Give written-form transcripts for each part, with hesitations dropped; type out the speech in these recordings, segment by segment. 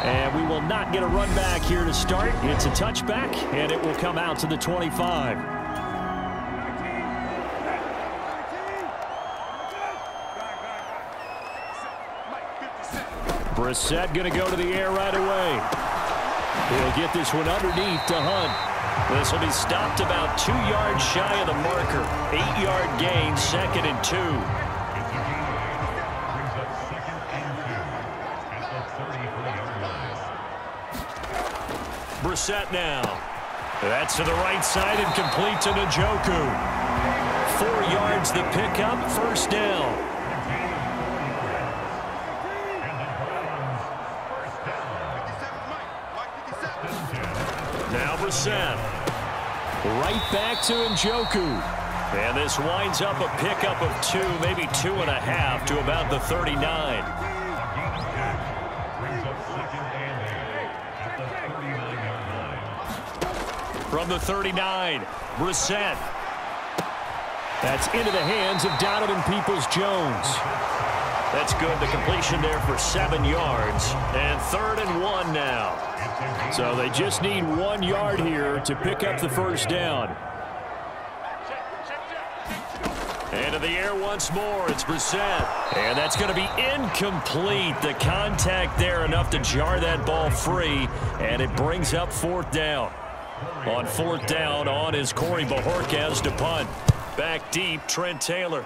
And we will not get a run back here to start. It's a touchback, and it will come out to the 25. Brissett going to go to the air right away. He'll get this one underneath to Hunt. This will be stopped about 2 yards shy of the marker. 8-yard gain, 2nd and 2. Brissett now. That's to the right side and complete to Njoku. 4 yards the pickup, 1st down. Now Brissett. Right back to Njoku. And this winds up a pickup of 2, maybe 2.5 to about the 39. From the 39, Brissett. That's into the hands of Donovan Peoples-Jones. That's good. The completion there for 7 yards. And 3rd and 1 now. So they just need 1 yard here to pick up the 1st down. Into the air once more. It's Brissett. And that's going to be incomplete. The contact there enough to jar that ball free. And it brings up 4th down. On 4th down, on is Corey Bojorquez to punt. Back deep, Trent Taylor.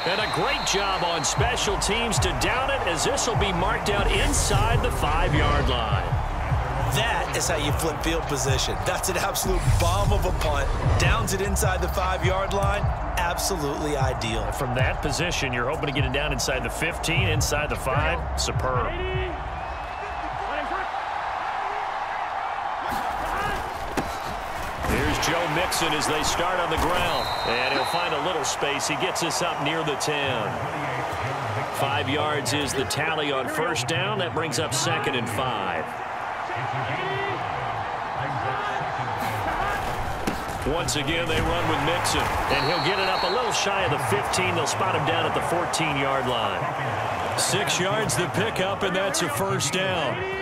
And a great job on special teams to down it, as this will be marked out inside the 5-yard line. That is how you flip field position. That's an absolute bomb of a punt. Downs it inside the 5-yard line. Absolutely ideal. From that position, you're hoping to get it down inside the 15, inside the 5. Superb. Here's Joe Mixon as they start on the ground. And he'll find a little space. He gets us up near the 10. 5 yards is the tally on 1st down. That brings up 2nd and 5. Once again, they run with Mixon. And he'll get it up a little shy of the 15. They'll spot him down at the 14-yard line. 6 yards the pickup, and that's a 1st down.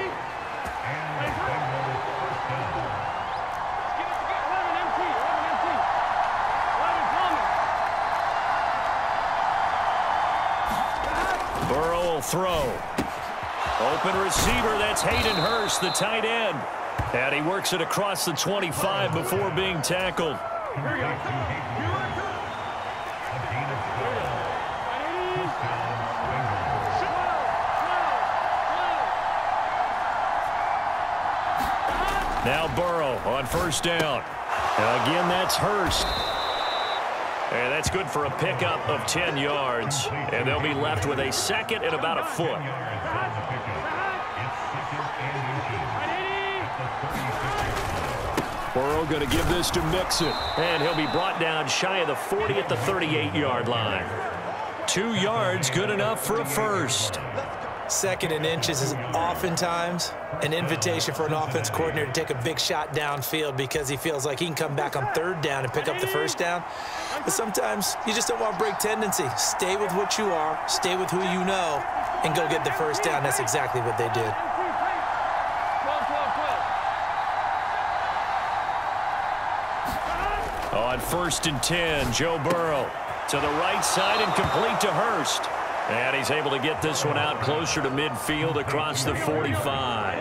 Throw. Open receiver, that's Hayden Hurst, the tight end. And he works it across the 25 before being tackled. Now Burrow on 1st down. And again, that's Hurst. And that's good for a pickup of 10 yards. And they'll be left with a 2nd and about a foot. Burrow going to give this to Mixon. And he'll be brought down shy of the 40 at the 38-yard line. 2 yards, good enough for a 1st. 2nd and inches is oftentimes an invitation for an offense coordinator to take a big shot downfield because he feels like he can come back on 3rd down and pick up the 1st down. But sometimes you just don't want to break tendency. Stay with what you are, stay with who you know, and go get the 1st down. That's exactly what they did. On 1st and 10, Joe Burrow to the right side and complete to Hurst. And he's able to get this one out closer to midfield across the 45.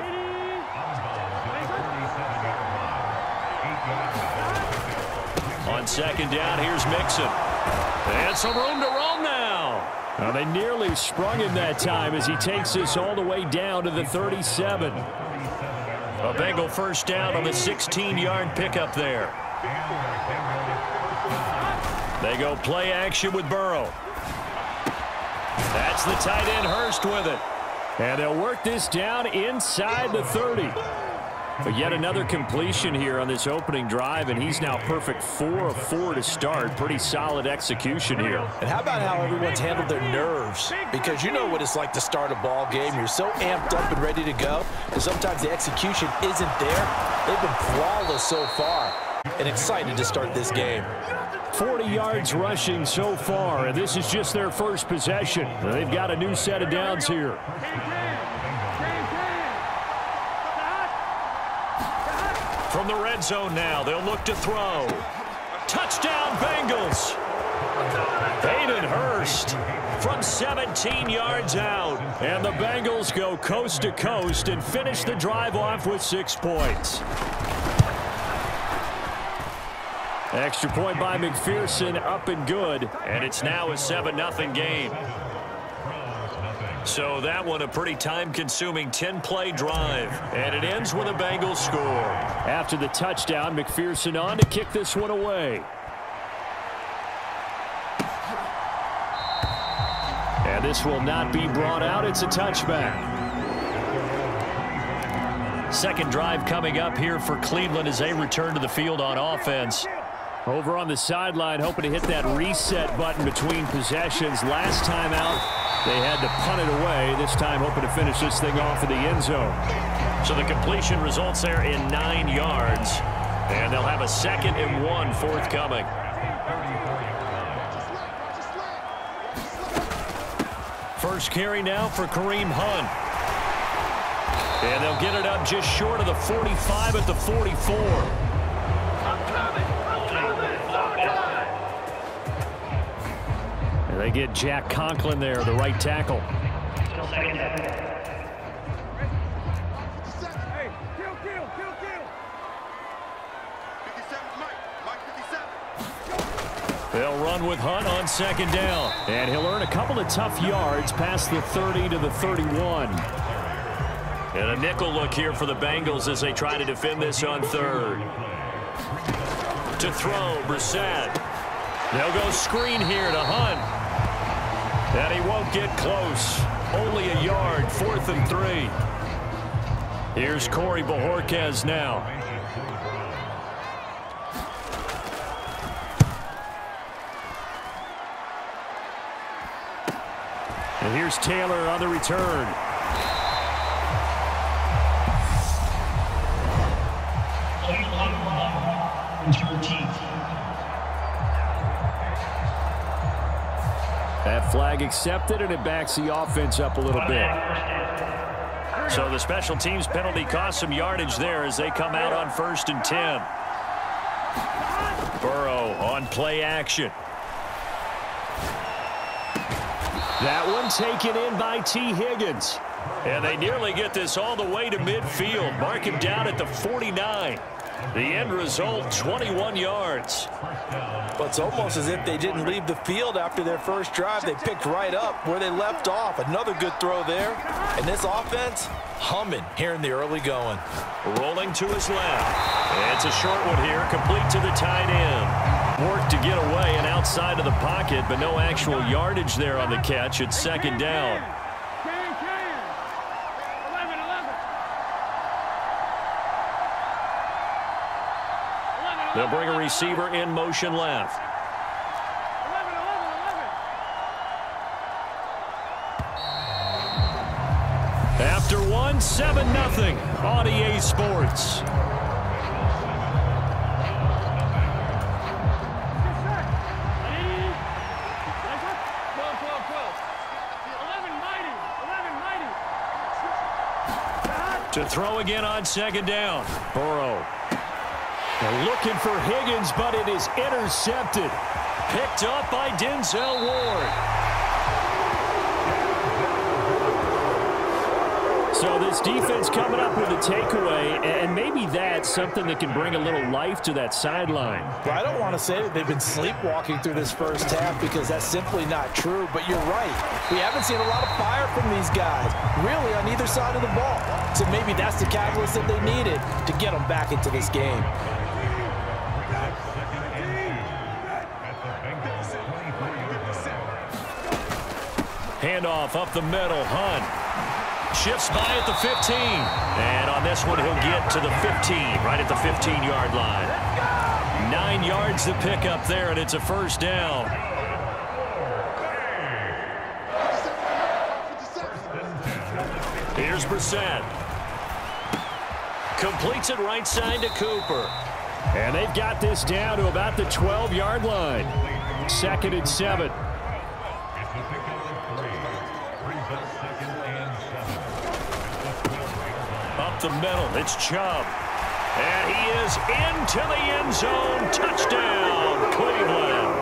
On 2nd down, here's Mixon. And some room to roam now. Well, they nearly sprung him that time as he takes this all the way down to the 37. A Bengal 1st down on the 16-yard pickup there. They go play action with Burrow. That's the tight end Hurst with it. And they'll work this down inside the 30. But yet another completion here on this opening drive, and he's now perfect 4 of 4 to start. Pretty solid execution here. And how about how everyone's handled their nerves? Because you know what it's like to start a ball game. You're so amped up and ready to go, and sometimes the execution isn't there. They've been flawless so far. and excited to start this game. 40 yards rushing so far, and this is just their first possession. They've got a new set of downs here. From the red zone now, they'll look to throw. Touchdown, Bengals! Hayden Hurst from 17 yards out. And the Bengals go coast to coast and finish the drive off with 6 points. Extra point by McPherson, up and good. And it's now a 7-0 game. So that one a pretty time-consuming 10-play drive. And it ends with a Bengals score. After the touchdown, McPherson on to kick this one away. And this will not be brought out. It's a touchback. Second drive coming up here for Cleveland as they return to the field on offense. Over on the sideline, hoping to hit that reset button between possessions. Last time out, they had to punt it away. This time hoping to finish this thing off in the end zone. So the completion results there in 9 yards. And they'll have a 2nd and 1 forthcoming. First carry now for Kareem Hunt. And they'll get it up just short of the 45 at the 44. And they get Jack Conklin there, the right tackle. They'll run with Hunt on 2nd down. And he'll earn a couple of tough yards past the 30 to the 31. And a nickel look here for the Bengals as they try to defend this on 3rd. To throw, Brissett. They'll go screen here to Hunt. And he won't get close. Only a yard, 4th and 3. Here's Corey Bojorquez now. And here's Taylor on the return. That flag accepted, and it backs the offense up a little bit. So the special teams penalty cost some yardage there as they come out on 1st and 10. Burrow on play action. That one taken in by T. Higgins. And they nearly get this all the way to midfield. Mark him down at the 49. The end result, 21 yards. Well, it's almost as if they didn't leave the field after their first drive. They picked right up where they left off. Another good throw there. And this offense, humming here in the early going. Rolling to his left. It's a short one here, complete to the tight end. Work to get away and outside of the pocket, but no actual yardage there on the catch. It's 2nd down. They'll bring a receiver in motion left. After one, 7-0 on EA Sports. To throw again on 2nd down. Burrow. They're looking for Higgins, but it is intercepted. Picked up by Denzel Ward. So this defense coming up with a takeaway, and maybe that's something that can bring a little life to that sideline. Well, I don't want to say that they've been sleepwalking through this first half because that's simply not true, but you're right. We haven't seen a lot of fire from these guys, really, on either side of the ball. So maybe that's the catalyst that they needed to get them back into this game. Handoff up the middle, Hunt. Shifts by at the 15. And on this one, he'll get to the 15, right at the 15-yard line. 9 yards to pick up there, and it's a 1st down. Here's Brissett. Completes it right side to Cooper. And they've got this down to about the 12-yard line. 2nd and 7. Up the middle, it's Chubb. And he is into the end zone. Touchdown, Cleveland.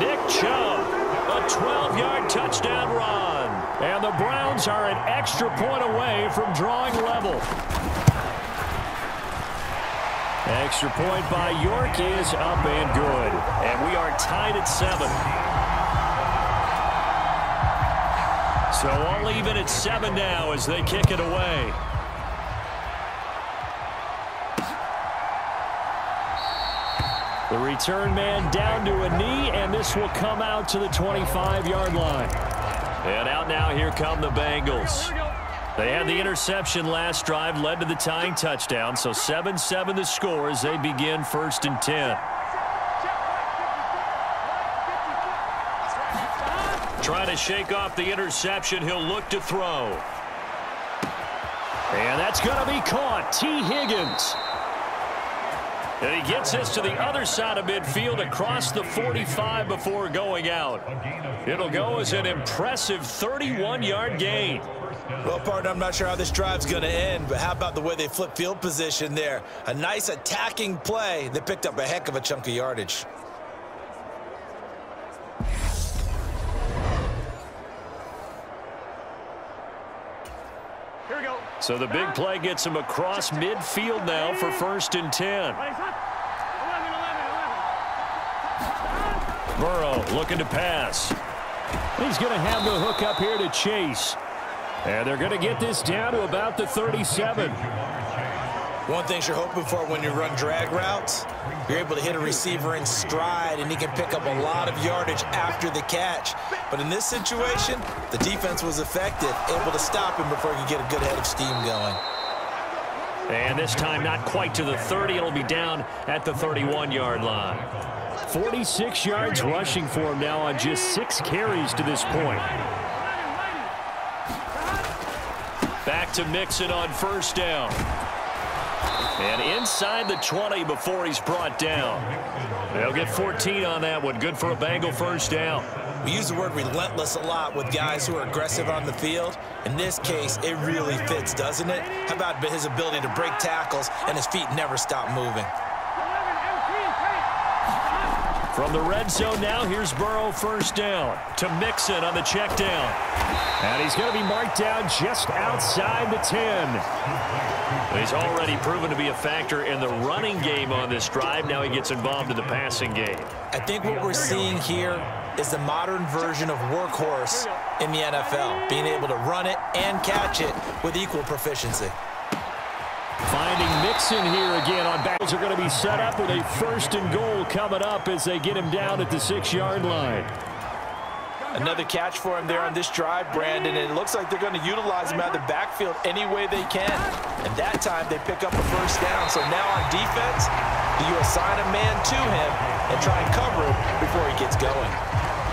Nick Chubb, a 12-yard touchdown run. And the Browns are an extra point away from drawing level. Extra point by York is up and good. And we are tied at 7. So all even at 7 now as they kick it away. The return man down to a knee, and this will come out to the 25-yard line. And out now, here come the Bengals. They had the interception last drive, led to the tying touchdown, so 7-7 the score as they begin 1st and 10. Trying to shake off the interception, he'll look to throw. And that's going to be caught. T. Higgins. And he gets this to the other side of midfield across the 45 before going out. It'll go as an impressive 31-yard gain. Well, partner, I'm not sure how this drive's going to end, but how about the way they flip field position there? A nice attacking play. They picked up a heck of a chunk of yardage. Here we go. So the big play gets him across midfield now for 1st and 10. 11. Burrow looking to pass. He's going to have the hook up here to Chase. And they're going to get this down to about the 37. One thing you're hoping for when you run drag routes, you're able to hit a receiver in stride, and he can pick up a lot of yardage after the catch. But in this situation, the defense was effective, able to stop him before he could get a good head of steam going. And this time not quite to the 30. It'll be down at the 31-yard line. 46 yards rushing for him now on just 6 carries to this point. Back to Mixon on 1st down. And inside the 20 before he's brought down. They'll get 14 on that one. Good for a Bengal 1st down. We use the word relentless a lot with guys who are aggressive on the field. In this case, it really fits, doesn't it? How about his ability to break tackles and his feet never stop moving? From the red zone now, here's Burrow 1st down to Mixon on the check down. And he's going to be marked down just outside the 10. He's already proven to be a factor in the running game on this drive. Now he gets involved in the passing game. I think what we're seeing here is the modern version of workhorse in the NFL, being able to run it and catch it with equal proficiency. Finding Mixon here again on Bengals are going to be set up with a 1st and goal coming up as they get him down at the 6-yard line. Another catch for him there on this drive, Brandon, and it looks like they're going to utilize him out of the backfield any way they can. And that time they pick up a 1st down. So now on defense, do you assign a man to him and try and cover him before he gets going?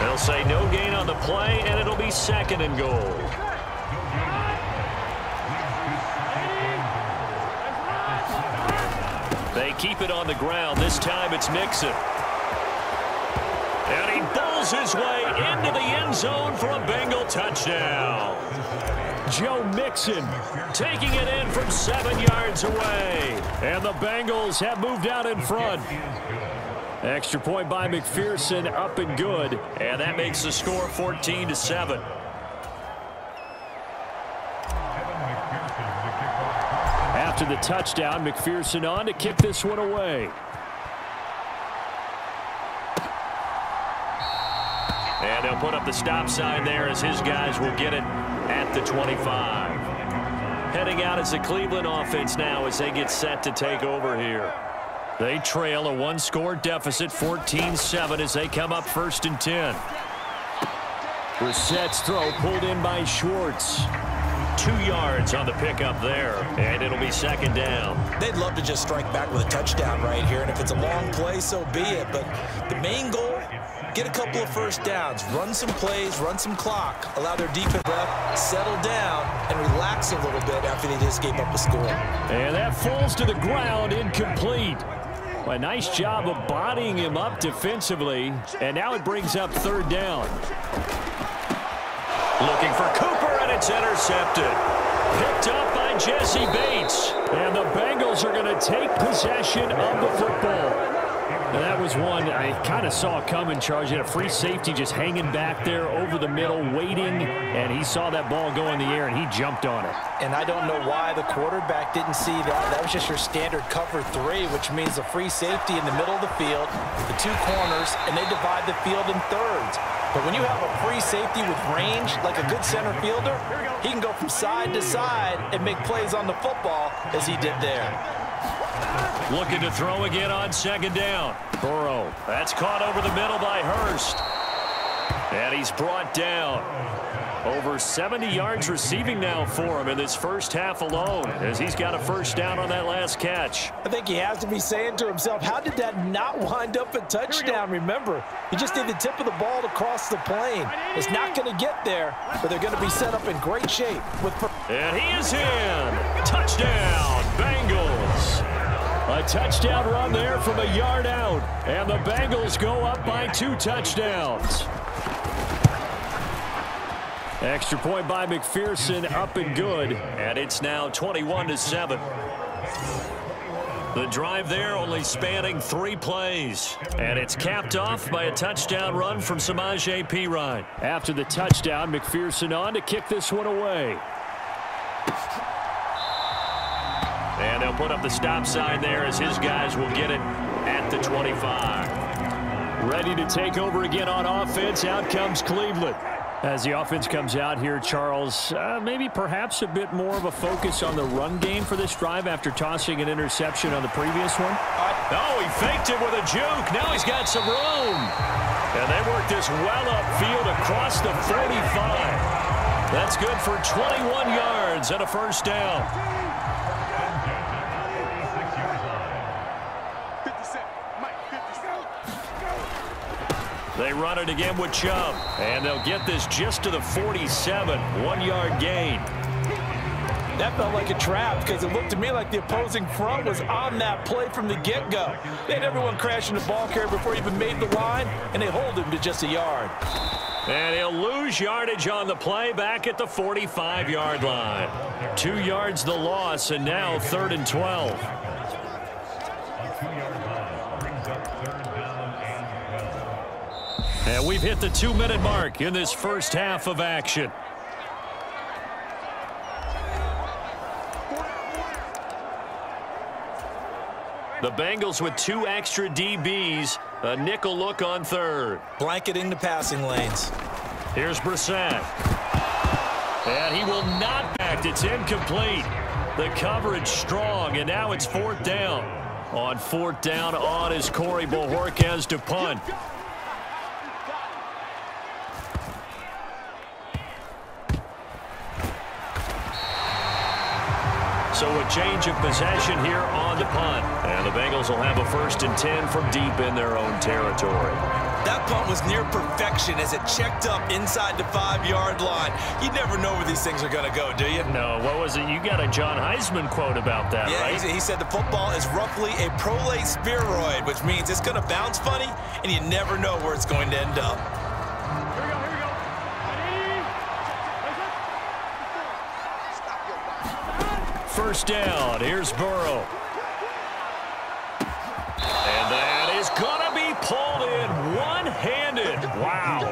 They'll say no gain on the play, and it'll be 2nd and goal. They keep it on the ground. This time it's Mixon. And he bowls his way into the end zone for a Bengal touchdown. Joe Mixon taking it in from 7 yards away. And the Bengals have moved out in front. Extra point by McPherson, up and good. And that makes the score 14-7. After the touchdown, McPherson on to kick this one away. And they'll put up the stop sign there as his guys will get it at the 25. Heading out as the Cleveland offense now as they get set to take over here. They trail a 1-score deficit, 14-7 as they come up 1st and 10. Brissett's throw pulled in by Schwartz. 2 yards on the pickup there, and it'll be 2nd down. They'd love to just strike back with a touchdown right here, and if it's a long play, so be it. But the main goal, get a couple of 1st downs, run some plays, run some clock, allow their defense to settle down and relax a little bit after they just gave up a score. And that falls to the ground, incomplete. A nice job of bodying him up defensively, and now it brings up third down. Looking for Cooper, and it's intercepted. Picked up by Jesse Bates. And the Bengals are going to take possession of the football. And that was one I kind of saw coming, Charles. You had a free safety just hanging back there over the middle, waiting, and he saw that ball go in the air, and he jumped on it. And I don't know why the quarterback didn't see that. That was just your standard cover 3, which means a free safety in the middle of the field, the 2 corners, and they divide the field in thirds. But when you have a free safety with range, like a good center fielder, he can go from side to side and make plays on the football as he did there. Looking to throw again on second down. Burrow. That's caught over the middle by Hurst. And he's brought down. Over 70 yards receiving now for him in this first half alone, as he's got a first down on that last catch. I think he has to be saying to himself, how did that not wind up a touchdown? Remember, he just did the tip of the ball to cross the plane. It's not going to get there, but they're going to be set up in great shape. And he is in. Touchdown, Bengals. A touchdown run there from a yard out. And the Bengals go up by 2 touchdowns. Extra point by McPherson, up and good. And it's now 21-7. The drive there only spanning 3 plays. And it's capped off by a touchdown run from Samaje Perine. After the touchdown, McPherson on to kick this one away. And they'll put up the stop sign there as his guys will get it at the 25. Ready to take over again on offense. Out comes Cleveland. As the offense comes out here, Charles, maybe perhaps a bit more of a focus on the run game for this drive after tossing an interception on the previous one. Oh, he faked it with a juke. Now he's got some room. And they work this well upfield across the 45. That's good for 21 yards and a first down. They run it again with Chubb, and they'll get this just to the 47, 1-yard gain. That felt like a trap because it looked to me like the opposing front was on that play from the get-go. They had everyone crashing the ball carrier before he even made the line, and they hold him to just a yard. And he'll lose yardage on the play back at the 45-yard line. 2 yards the loss, and now 3rd and 12. And we've hit the 2-minute mark in this first half of action. The Bengals with 2 extra DBs, a nickel look on third. Blanketing the passing lanes. Here's Brissett. And he will not back. It's incomplete. The coverage strong, and now it's 4th down. On 4th down, on is Corey Bojorquez to punt. So a change of possession here on the punt. And the Bengals will have a 1st and 10 from deep in their own territory. That punt was near perfection as it checked up inside the 5-yard line. You never know where these things are going to go, do you? No, what was it? You got a John Heisman quote about that, right? Yeah, he said the football is roughly a prolate spheroid, which means it's going to bounce funny, and you never know where it's going to end up. First down. Here's Burrow. And that is going to be pulled in one-handed. Wow.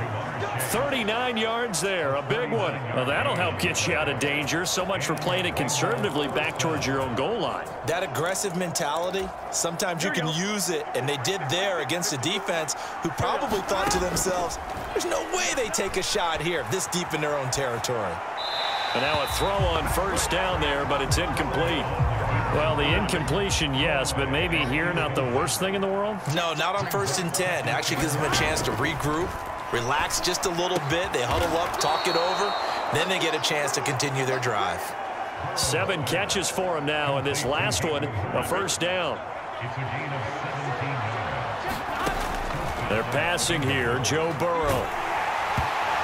39 yards there. A big one. Well, that'll help get you out of danger. So much for playing it conservatively back towards your own goal line. That aggressive mentality, sometimes you can use it, and they did there against a defense who probably thought to themselves, there's no way they take a shot here this deep in their own territory. And now a throw on first down there, but it's incomplete. Well, the incompletion, yes, but maybe here not the worst thing in the world? No, not on 1st and 10. It actually gives them a chance to regroup, relax just a little bit. They huddle up, talk it over. Then they get a chance to continue their drive. 7 catches for him now, and this last one, a first down. They're passing here. Joe Burrow.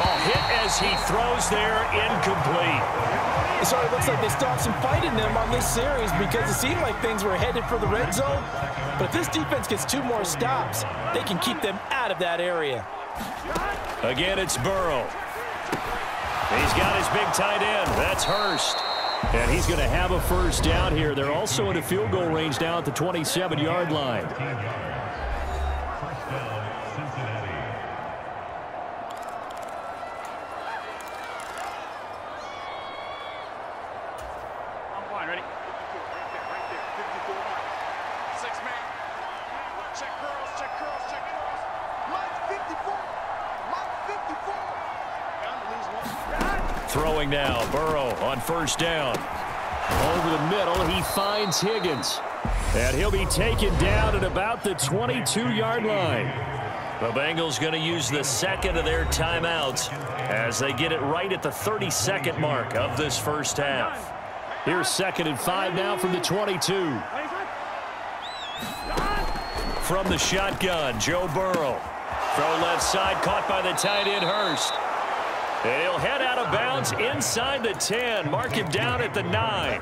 Oh, hit as he throws there, incomplete. So it looks like they still have some fight in them on this series because it seemed like things were headed for the red zone. But if this defense gets 2 more stops, they can keep them out of that area. Again, it's Burrow. He's got his big tight end. That's Hurst. And he's going to have a first down here. They're also in a field goal range now at the 27-yard line. Throwing now, Burrow on first down. Over the middle, he finds Higgins. And he'll be taken down at about the 22-yard line. The Bengals going to use the second of their timeouts as they get it right at the 32nd mark of this first half. Here's 2nd and 5 now from the 22. From the shotgun, Joe Burrow. Throw left side, caught by the tight end Hurst. And he'll head out of bounds inside the 10. Mark him down at the 9.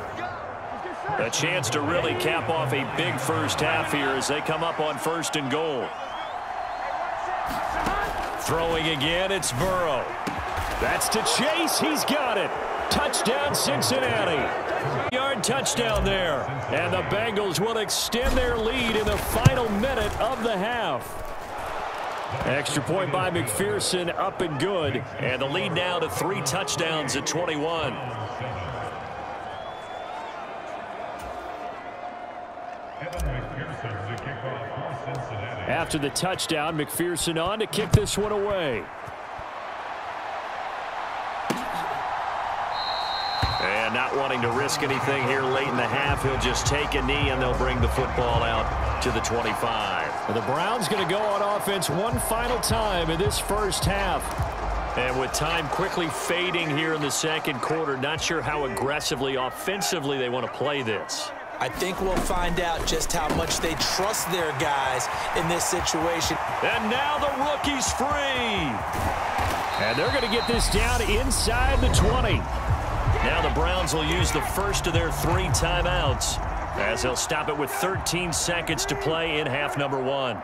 A chance to really cap off a big first half here as they come up on 1st and goal. Throwing again, it's Burrow. That's to Chase. He's got it. Touchdown, Cincinnati. Yard touchdown there. And the Bengals will extend their lead in the final minute of the half. Extra point by McPherson, up and good. And the lead now to 3 touchdowns at 21. After the touchdown, McPherson on to kick this one away. And not wanting to risk anything here late in the half, he'll just take a knee and they'll bring the football out to the 25. The Browns going to go on offense one final time in this first half. And with time quickly fading here in the second quarter, not sure how aggressively, offensively they want to play this. I think we'll find out just how much they trust their guys in this situation. And now the rookie's free. And they're going to get this down inside the 20. Now the Browns will use the first of their 3 timeouts as they'll stop it with 13 seconds to play in half number 1.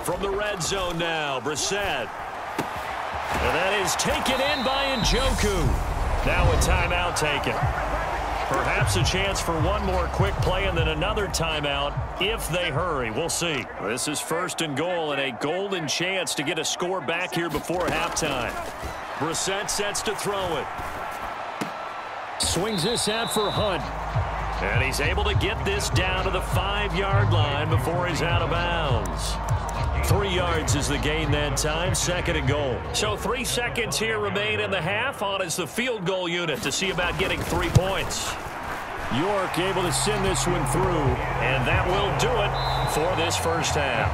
From the red zone now, Brissett. And that is taken in by Njoku. Now a timeout taken. Perhaps a chance for one more quick play and then another timeout if they hurry. We'll see. This is 1st and goal and a golden chance to get a score back here before halftime. Brissett sets to throw it. Swings this out for Hunt. And he's able to get this down to the 5-yard line before he's out of bounds. 3 yards is the gain that time, 2nd and goal. So 3 seconds here remain in the half. On is the field goal unit to see about getting 3 points. York able to send this one through, and that will do it for this first half.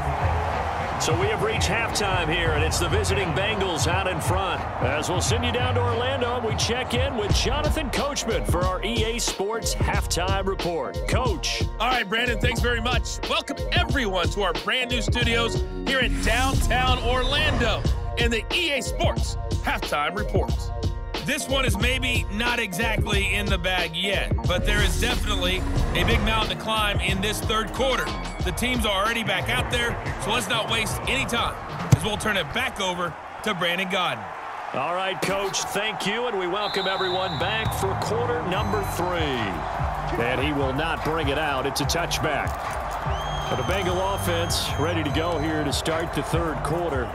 So we have reached halftime here, and it's the visiting Bengals out in front. As we'll send you down to Orlando, we check in with Jonathan Coachman for our EA Sports Halftime Report. Coach. All right, Brandon, thanks very much. Welcome everyone to our brand new studios here in downtown Orlando in the EA Sports Halftime Report. This one is maybe not exactly in the bag yet, but there is definitely a big mountain to climb in this third quarter. The teams are already back out there, so let's not waste any time as we'll turn it back over to Brandon Godden. All right, Coach, thank you, and we welcome everyone back for quarter number 3. And he will not bring it out. It's a touchback. But the Bengal offense ready to go here to start the third quarter.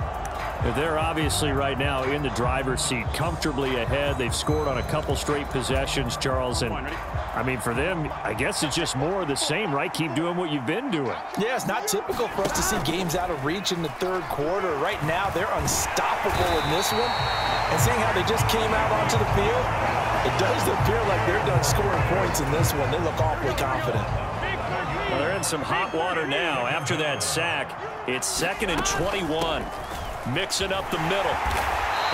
They're obviously right now in the driver's seat, comfortably ahead. They've scored on a couple straight possessions, Charles. And, I mean, for them, I guess it's just more of the same, right? Keep doing what you've been doing. Yeah, it's not typical for us to see games out of reach in the third quarter. Right now, they're unstoppable in this one. And seeing how they just came out onto the field, it does appear like they're done scoring points in this one. They look awfully confident. Well, they're in some hot water now. After that sack, it's 2nd and 21. Mixing up the middle.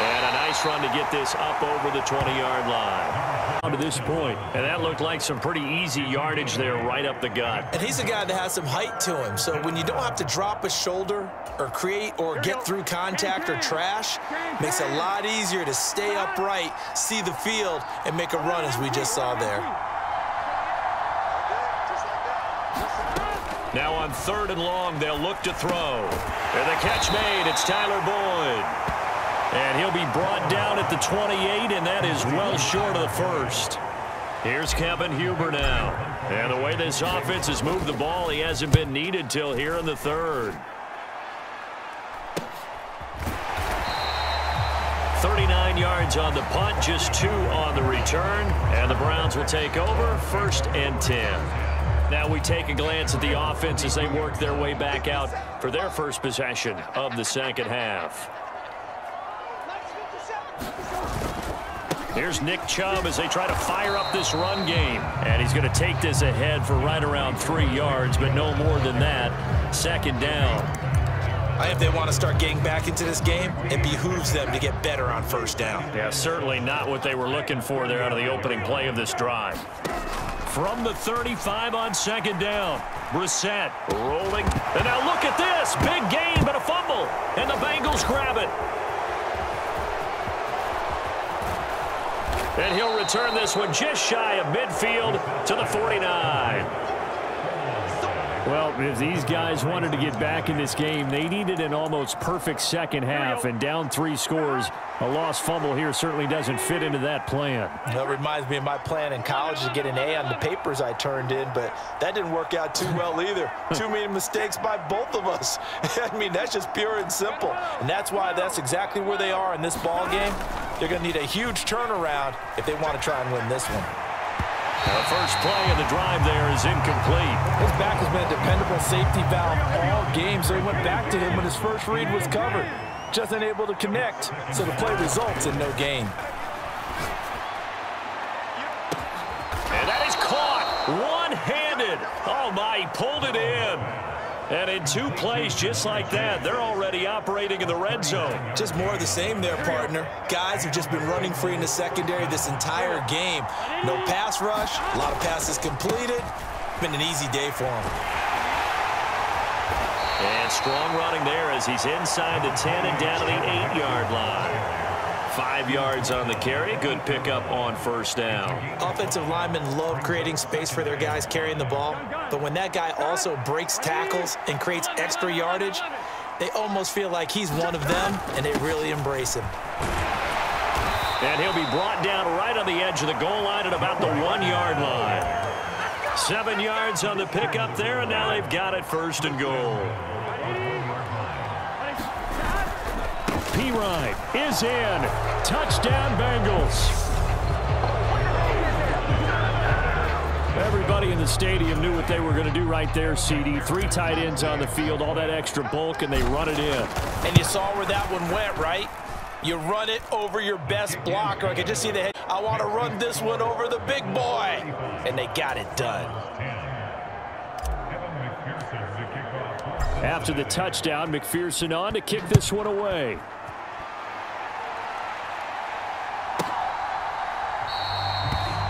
And a nice run to get this up over the 20-yard line. down to this point. And that looked like some pretty easy yardage there right up the gut. And he's a guy that has some height to him. So when you don't have to drop a shoulder or create or get through contact or trash, makes it a lot easier to stay upright, see the field, and make a run as we just saw there. Now on 3rd and long, they'll look to throw. And the catch made, it's Tyler Boyd. And he'll be brought down at the 28, and that is well short of the first. Here's Kevin Huber now. And the way this offense has moved the ball, he hasn't been needed till here in the 3rd. 39 yards on the punt, just 2 on the return. And the Browns will take over, 1st and 10. Now we take a glance at the offense as they work their way back out for their first possession of the second half. Here's Nick Chubb as they try to fire up this run game. And he's going to take this ahead for right around 3 yards, but no more than that. 2nd down. If they want to start getting back into this game, it behooves them to get better on 1st down. Yeah, certainly not what they were looking for there out of the opening play of this drive. From the 35 on 2nd down. Brissett rolling. And now look at this. Big gain, but a fumble. And the Bengals grab it. And he'll return this one just shy of midfield to the 49. Well, if these guys wanted to get back in this game, they needed an almost perfect second half, and down 3 scores. A lost fumble here certainly doesn't fit into that plan. That reminds me of my plan in college to get an A on the papers I turned in, but that didn't work out too well either. Too many mistakes by both of us. I mean, that's just pure and simple. And that's why that's exactly where they are in this ball game. They're going to need a huge turnaround if they want to try and win this one. The first play of the drive there is incomplete. His back has been a dependable safety valve all game, so he went back to him when his first read was covered. Just unable to connect, so the play results in no gain. And that is caught one-handed. Oh, my, he pulled it in. And in 2 plays just like that, they're already operating in the red zone. Just more of the same there, partner. Guys have just been running free in the secondary this entire game. No pass rush, a lot of passes completed. Been an easy day for him. And strong running there as he's inside the 10 and down to the 8-yard line. 5 yards on the carry. Good pickup on 1st down. Offensive linemen love creating space for their guys carrying the ball, but when that guy also breaks tackles and creates extra yardage, they almost feel like he's one of them, and they really embrace him. And he'll be brought down right on the edge of the goal line at about the 1-yard line. 7 yards on the pickup there, and now they've got it 1st and goal. P-Ride is in. Touchdown, Bengals. Everybody in the stadium knew what they were going to do right there, CD. 3 tight ends on the field, all that extra bulk, and they run it in. And you saw where that one went, right? You run it over your best blocker. I could just see the head. I want to run this one over the big boy. And they got it done. After the touchdown, McPherson on to kick this one away.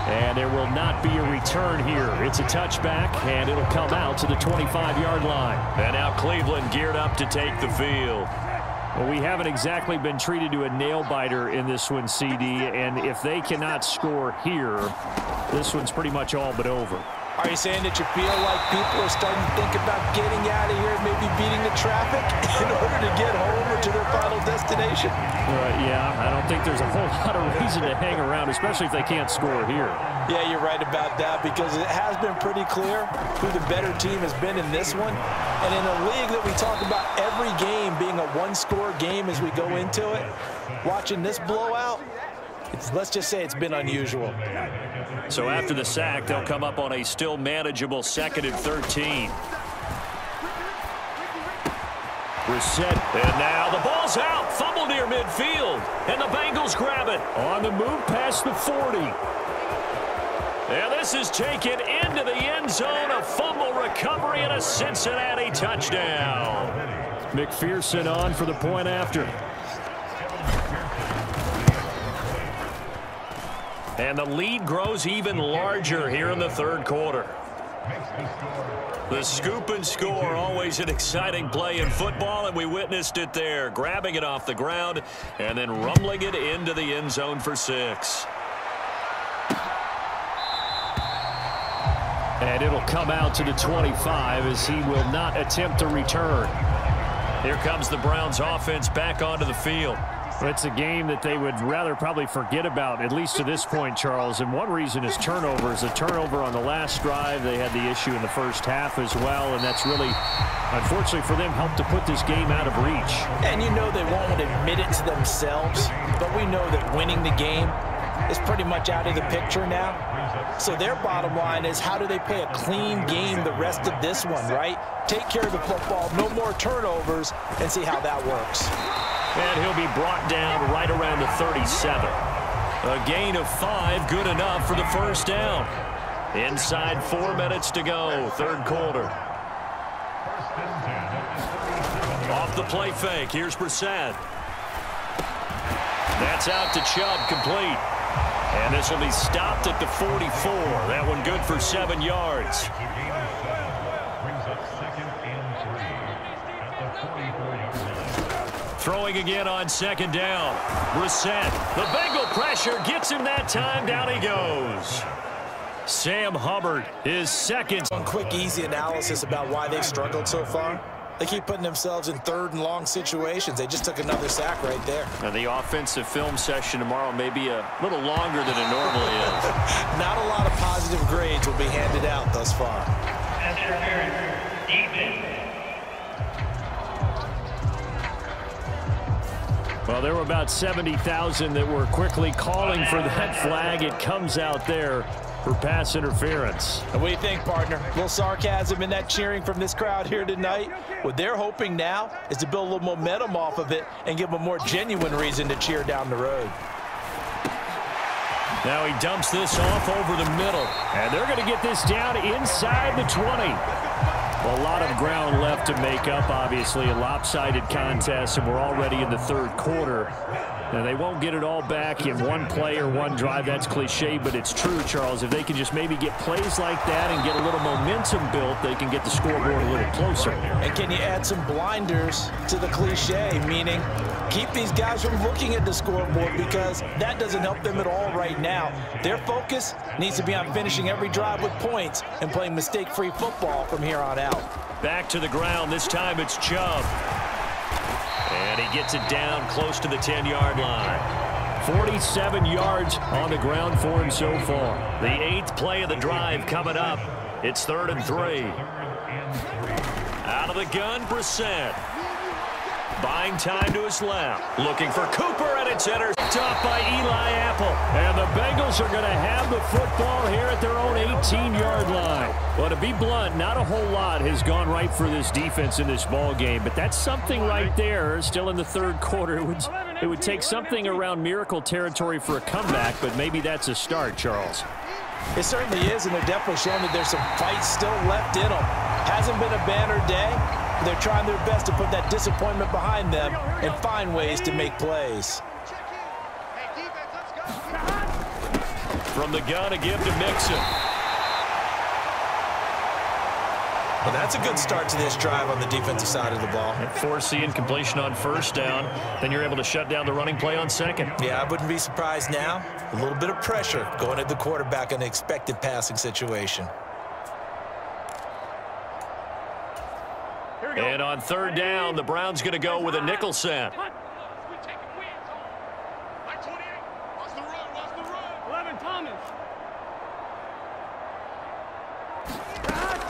And there will not be a return here. It's a touchback, and it'll come out to the 25-yard line. And now Cleveland geared up to take the field. Well, we haven't exactly been treated to a nail-biter in this one, CD, and if they cannot score here, this one's pretty much all but over. Are you saying that you feel like people are starting to think about getting out of here and maybe beating the traffic in order to get home or to their final destination? Yeah, I don't think there's a whole lot of reason to hang around, especially if they can't score here. Yeah, you're right about that, because it has been pretty clear who the better team has been in this one. And in a league that we talk about every game being a one-score game as we go into it, watching this blowout, let's just say it's been unusual. So after the sack, they'll come up on a still manageable 2nd and 13. Brissett, and now the ball's out. Fumble near midfield, and the Bengals grab it. On the move past the 40. And this is taken into the end zone. A fumble recovery and a Cincinnati touchdown. McPherson on for the point after. And the lead grows even larger here in the third quarter. The scoop and score, always an exciting play in football, and we witnessed it there, grabbing it off the ground and then rumbling it into the end zone for 6. And it'll come out to the 25 as he will not attempt a return. Here comes the Browns offense back onto the field. It's a game that they would rather probably forget about, at least to this point, Charles. And one reason is turnovers. A turnover on the last drive. They had the issue in the first half as well, and that's really, unfortunately for them, helped to put this game out of reach. And you know they won't admit it to themselves, but we know that winning the game is pretty much out of the picture now. So their bottom line is, how do they play a clean game the rest of this one, right? Take care of the football, no more turnovers, and see how that works. And he'll be brought down right around the 37. A gain of 5, good enough for the first down. Inside 4 minutes to go, third quarter. Off the play fake, here's Brissett. That's out to Chubb, complete. And this will be stopped at the 44. That one good for 7 yards. Throwing again on second down. Brissett. The Bengal pressure gets him that time. Down he goes. Sam Hubbard, his second. One quick, easy analysis about why they've struggled so far. They keep putting themselves in third and long situations. They just took another sack right there. Now the offensive film session tomorrow may be a little longer than it normally is. Not a lot of positive grades will be handed out thus far. Well, there were about 70,000 that were quickly calling for that flag. It comes out there for pass interference. And what do you think, partner? A little sarcasm in that cheering from this crowd here tonight. What they're hoping now is to build a little momentum off of it and give them a more genuine reason to cheer down the road. Now he dumps this off over the middle. And they're going to get this down inside the 20. A lot of ground left to make up, obviously. A lopsided contest, and we're already in the third quarter. And they won't get it all back in one play or one drive. That's cliche, but it's true, Charles. If they can just maybe get plays like that and get a little momentum built, they can get the scoreboard a little closer. And can you add some blinders to the cliche, meaning keep these guys from looking at the scoreboard, because that doesn't help them at all right now. Their focus needs to be on finishing every drive with points and playing mistake-free football from here on out. Back to the ground. This time it's Chubb. And he gets it down close to the 10-yard line. 47 yards on the ground for him so far. The 8th play of the drive coming up. It's 3rd and 3. Out of the gun, Brissett. Buying time to his left. Looking for Cooper, and it's intercepted by Eli Apple. And the Bengals are going to have the football here at their own 18-yard line. Well, to be blunt, not a whole lot has gone right for this defense in this ball game, but that's something right there. Still in the third quarter. It would take something around miracle territory for a comeback, but maybe that's a start, Charles. It certainly is, and they're definitely showing that there's some fight still left in them. Hasn't been a banner day. They're trying their best to put that disappointment behind them and find ways to make plays. From the gun, a give to Mixon. Well, that's a good start to this drive on the defensive side of the ball. Force the incompletion on first down. Then you're able to shut down the running play on second. Yeah, I wouldn't be surprised now. A little bit of pressure going at the quarterback in an expected passing situation. And on third down, the Browns going to go with a nickel set.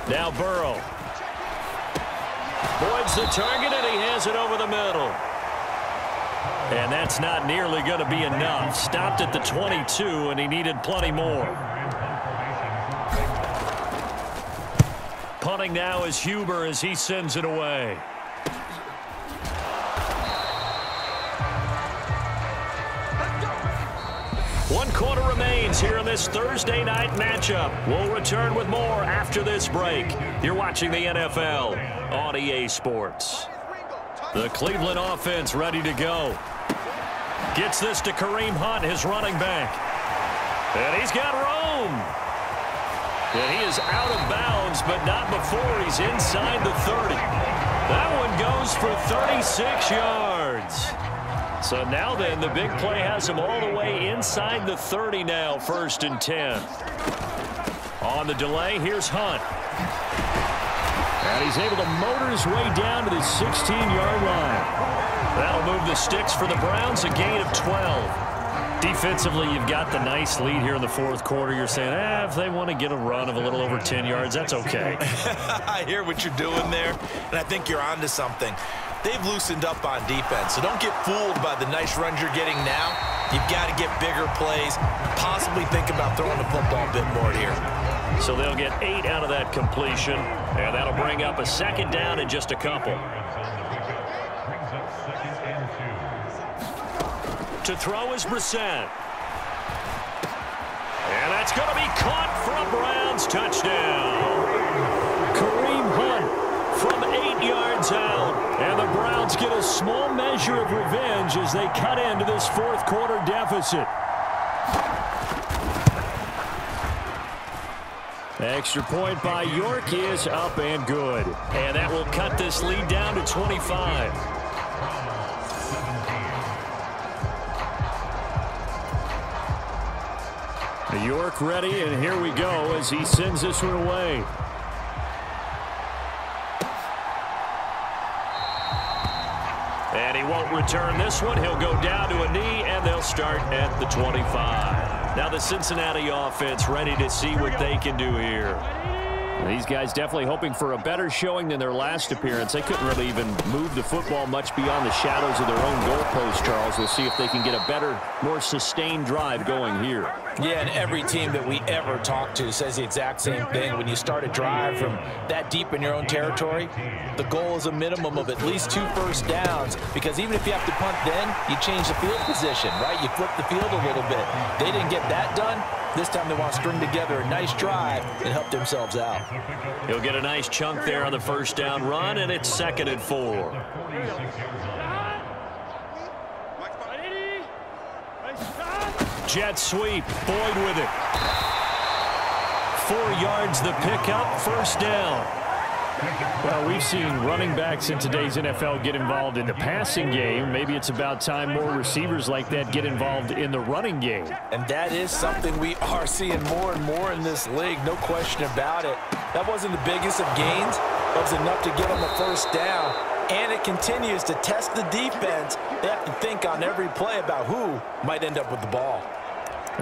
Now Burrow. Boyd's the target, and he has it over the middle. And that's not nearly going to be enough. Stopped at the 22, and he needed plenty more. Punting now is Huber as he sends it away. One quarter remains here in this Thursday night matchup. We'll return with more after this break. You're watching the NFL on EA Sports. The Cleveland offense ready to go. Gets this to Kareem Hunt, his running back. And he's got room. And he is out of bounds, but not before he's inside the 30. That one goes for 36 yards. So now then, the big play has him all the way inside the 30 now, 1st and 10. On the delay, here's Hunt. And he's able to motor his way down to the 16-yard line. That'll move the sticks for the Browns, a gain of 12. Defensively, you've got the nice lead here in the 4th quarter. You're saying, if they want to get a run of a little over 10 yards, that's okay. I hear what you're doing there, and I think you're onto something. They've loosened up on defense, so don't get fooled by the nice runs you're getting now. You've got to get bigger plays, possibly think about throwing the football a bit more here. So they'll get 8 out of that completion, and that'll bring up a 2nd down in just a couple. To throw is Brissett. And that's going to be caught for a Browns touchdown. Kareem Hunt from 8 yards out. And the Browns get a small measure of revenge as they cut into this 4th quarter deficit. Extra point by York is up and good. And that will cut this lead down to 25. York ready, and here we go as he sends this one away. And he won't return this one. He'll go down to a knee, and they'll start at the 25. Now the Cincinnati offense ready to see what they can do here. These guys definitely hoping for a better showing than their last appearance. They couldn't really even move the football much beyond the shadows of their own goalpost, Charles. We'll see if they can get a better, more sustained drive going here. Yeah, and every team that we ever talk to says the exact same thing. When you start a drive from that deep in your own territory, the goal is a minimum of at least 2 first downs, because even if you have to punt then, you change the field position, right? You flip the field a little bit. They didn't get that done. This time they want to string together a nice drive and help themselves out. He'll get a nice chunk there on the 1st down run, and it's 2nd and 4. Jet sweep. Boyd with it. 4 yards the pickup, 1st down. Well, we've seen running backs in today's NFL get involved in the passing game. Maybe it's about time more receivers like that get involved in the running game. And that is something we are seeing more and more in this league, no question about it. That wasn't the biggest of gains. That was enough to get them the 1st down. And it continues to test the defense. They have to think on every play about who might end up with the ball.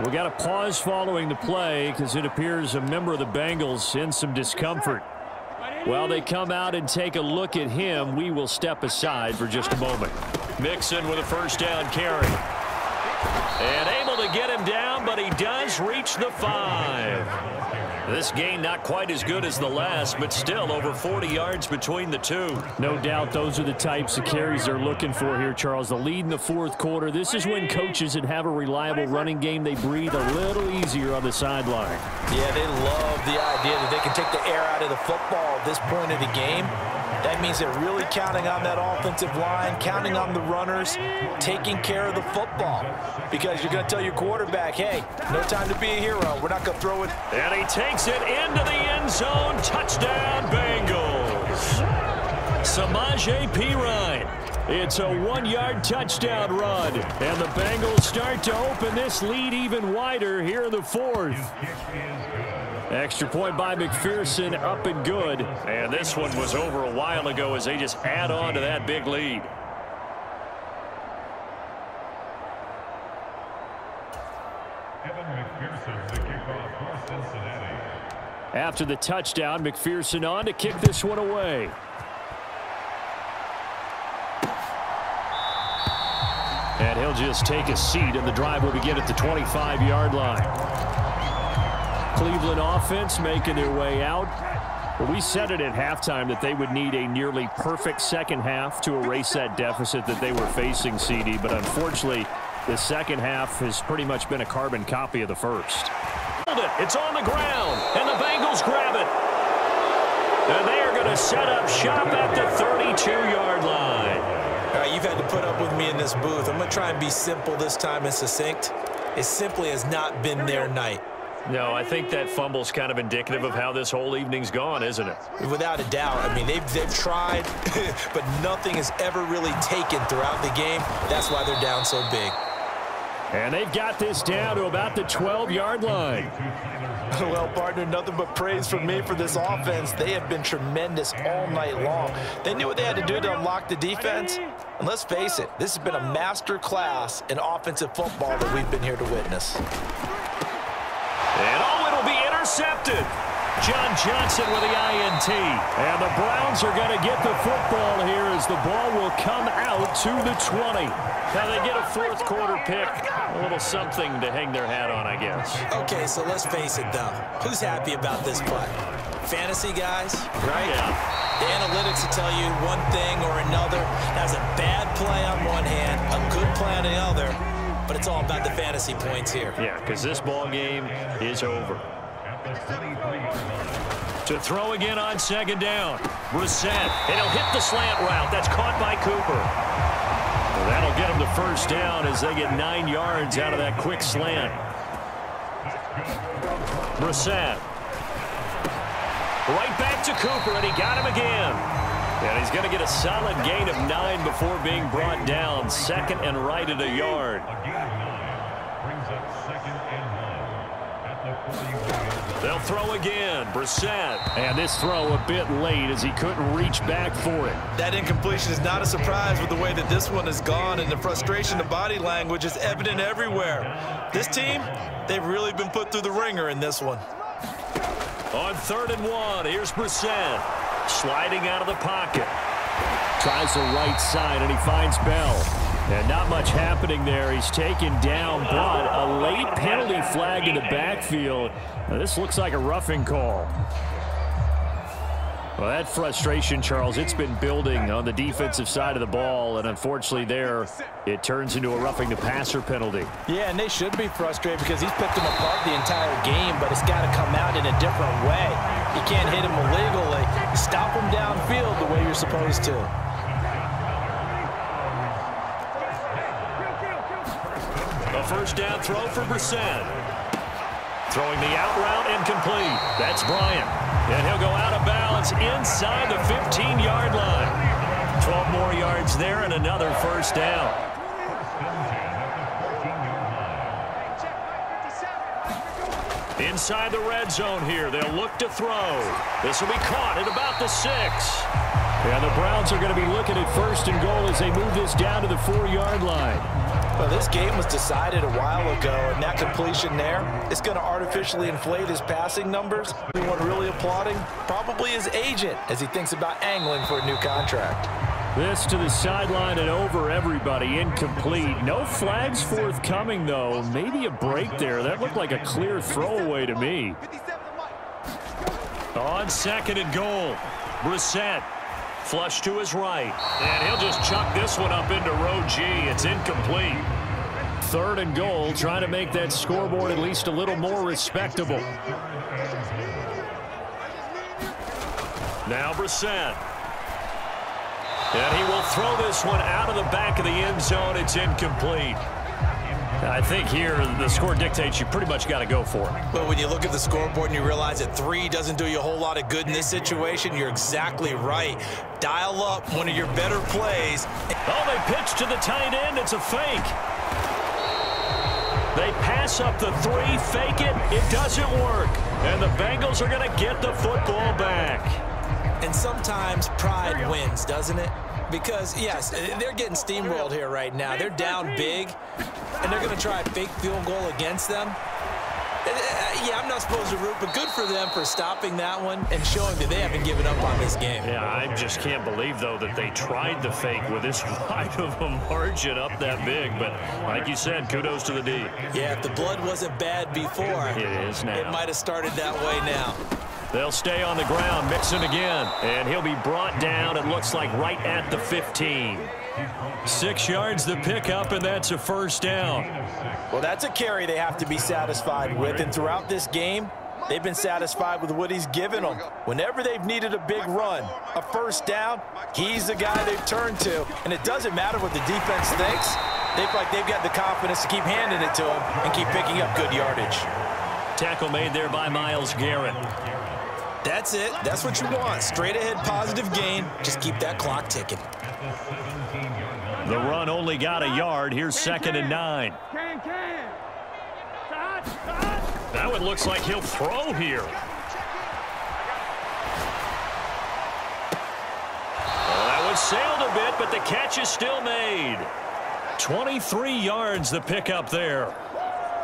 We got a pause following the play because it appears a member of the Bengals in some discomfort. While they come out and take a look at him, we will step aside for just a moment. Mixon with a 1st down carry. And able to get him down, but he does reach the 5. This gain not quite as good as the last, but still over 40 yards between the two. No doubt those are the types of carries they're looking for here, Charles. The lead in the 4th quarter. This is when coaches that have a reliable running game, they breathe a little easier on the sideline. Yeah, they love the idea that they can take the air out of the football at this point of the game. That means they're really counting on that offensive line, counting on the runners, taking care of the football. Because you're going to tell your quarterback, hey, no time to be a hero. We're not going to throw it. And he takes it into the end zone. Touchdown, Bengals. Samaje Perine. It's a 1-yard touchdown run. And the Bengals start to open this lead even wider here in the 4th. Extra point by McPherson, up and good. And this one was over a while ago as they just add on to that big lead. After the touchdown, McPherson on to kick this one away. And he'll just take a seat, and the drive will begin at the 25-yard line. Cleveland offense making their way out. Well, we said it at halftime that they would need a nearly perfect 2nd half to erase that deficit that they were facing, CD. But unfortunately, the 2nd half has pretty much been a carbon copy of the 1st. It's on the ground, and the Bengals grab it. And they are going to set up shop at the 32-yard line. All right, you've had to put up with me in this booth. I'm going to try and be simple this time and succinct. It simply has not been their night. No, I think that fumble's kind of indicative of how this whole evening's gone, isn't it? Without a doubt. I mean, they've tried, but nothing has ever really taken throughout the game. That's why they're down so big. And they've got this down to about the 12-yard line. Well, partner, nothing but praise from me for this offense. They have been tremendous all night long. They knew what they had to do to unlock the defense. And let's face it, this has been a master class in offensive football that we've been here to witness. And it'll be intercepted. John Johnson with the INT. And the Browns are going to get the football here as the ball will come out to the 20. Now they get a fourth quarter pick. A little something to hang their hat on, I guess. Okay, so let's face it, though. Who's happy about this play? Fantasy guys, right? Yeah. The analytics will tell you one thing or another. That's a bad play on one hand, a good play on the other, but it's all about the fantasy points here. Yeah, because this ball game is over. To throw again on second down. Brissett, and he'll hit the slant route. That's caught by Cooper. Well, that'll get him the first down as they get 9 yards out of that quick slant. Brissett. Right back to Cooper, and he got him again. And he's going to get a solid gain of 9 before being brought down. Second and right at a yard. They'll throw again. Brissett. And this throw a bit late as he couldn't reach back for it. That incompletion is not a surprise with the way that this one has gone, and the frustration of body language is evident everywhere. This team, they've really been put through the ringer in this one. On 3rd and 1, here's Brissett. Sliding out of the pocket. Tries the right side, and he finds Bell. And not much happening there. He's taken down, but a late penalty flag in the backfield. Now, this looks like a roughing call. Well, that frustration, Charles, it's been building on the defensive side of the ball, and unfortunately there, it turns into a roughing the passer penalty. Yeah, and they should be frustrated because he's picked them apart the entire game, but it's got to come out in a different way. You can't hit him illegally. Stop him downfield the way you're supposed to. A first down throw for Brissett. Throwing the out route incomplete. That's Bryant. And he'll go out of bounds inside the 15-yard line. 12 more yards there and another first down. Inside the red zone here. They'll look to throw. This will be caught at about the 6. And the Browns are going to be looking at 1st and goal as they move this down to the 4-yard line. Well, this game was decided a while ago, and that completion there is going to artificially inflate his passing numbers. Anyone really applauding? Probably his agent as he thinks about angling for a new contract. This to the sideline and over everybody. Incomplete. No flags forthcoming, though. Maybe a break there. That looked like a clear throwaway to me. On 2nd and goal, Brissett. Flush to his right. And he'll just chuck this one up into row G. It's incomplete. 3rd and goal, trying to make that scoreboard at least a little more respectable. Now Brissett. And he will throw this one out of the back of the end zone. It's incomplete. I think here the score dictates you pretty much got to go for it. Well, when you look at the scoreboard and you realize that 3 doesn't do you a whole lot of good in this situation, you're exactly right. Dial up one of your better plays. Oh, they pitch to the tight end. It's a fake. They pass up the 3, fake it. It doesn't work. And the Bengals are going to get the football back. And sometimes pride wins, doesn't it? Because, yes, they're getting steamrolled here right now. They're down big, and they're going to try a fake field goal against them. Yeah, I'm not supposed to root, but good for them for stopping that one and showing that they haven't given up on this game. Yeah, I just can't believe, though, that they tried the fake with this wide of a margin up that big. But like you said, kudos to the D. Yeah, if the blood wasn't bad before, it is now. It might have started that way now. They'll stay on the ground, Mixon again, and he'll be brought down, it looks like, right at the 15. 6 yards the pickup, and that's a first down. Well, that's a carry they have to be satisfied with, and throughout this game, they've been satisfied with what he's given them. Whenever they've needed a big run, a first down, he's the guy they've turned to, and it doesn't matter what the defense thinks. They feel like they've got the confidence to keep handing it to him and keep picking up good yardage. Tackle made there by Myles Garrett. That's it. That's what you want. Straight ahead positive gain. Just keep that clock ticking. The run only got a yard. Here's 2nd and 9. That one looks like he'll throw here. Well, that one sailed a bit, but the catch is still made. 23 yards the pickup there.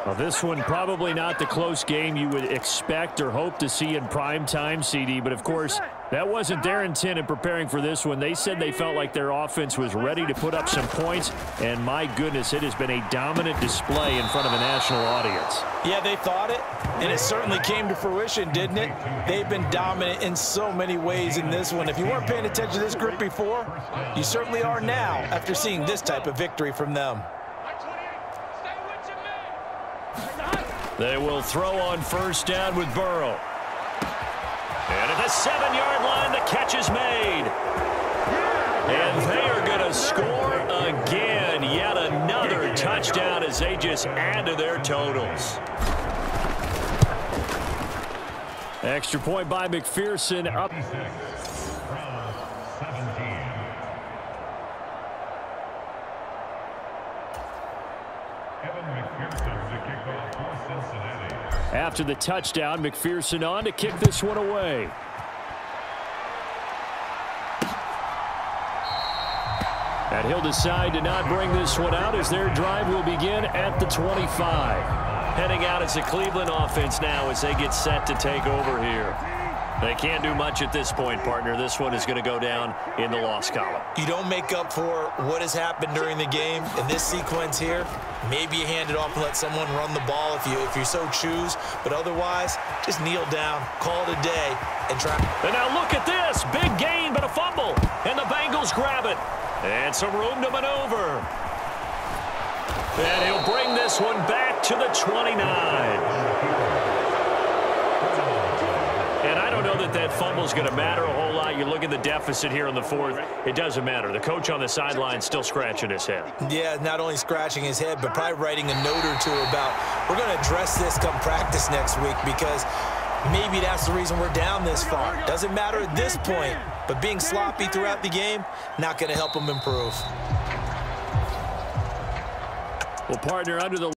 Well, this one probably not the close game you would expect or hope to see in prime time, CD. But, of course, that wasn't their intent in preparing for this one. They said they felt like their offense was ready to put up some points. And, my goodness, it has been a dominant display in front of a national audience. Yeah, they thought it, and it certainly came to fruition, didn't it? They've been dominant in so many ways in this one. If you weren't paying attention to this group before, you certainly are now after seeing this type of victory from them. They will throw on 1st down with Burrow. And at the 7-yard line, the catch is made. And they are going to score again. Yet another touchdown as they just add to their totals. Extra point by McPherson up. After the touchdown, McPherson on to kick this one away. And he'll decide to not bring this one out as their drive will begin at the 25. Heading out as the Cleveland offense now as they get set to take over here. They can't do much at this point, partner. This one is going to go down in the loss column. You don't make up for what has happened during the game. In this sequence here, maybe you hand it off and let someone run the ball if you so choose. But otherwise, just kneel down, call it a day, and try. And now look at this. Big gain, but a fumble. And the Bengals grab it. And some room to maneuver. And he'll bring this one back to the 29. And I don't know that fumble is going to matter a whole lot. You look at the deficit here in the 4th. It doesn't matter. The coach on the sideline still scratching his head. Yeah, not only scratching his head, but probably writing a note or two about we're going to address this come practice next week because maybe that's the reason we're down this far. Doesn't matter at this point, but being sloppy throughout the game, not going to help them improve. Well, partner, under the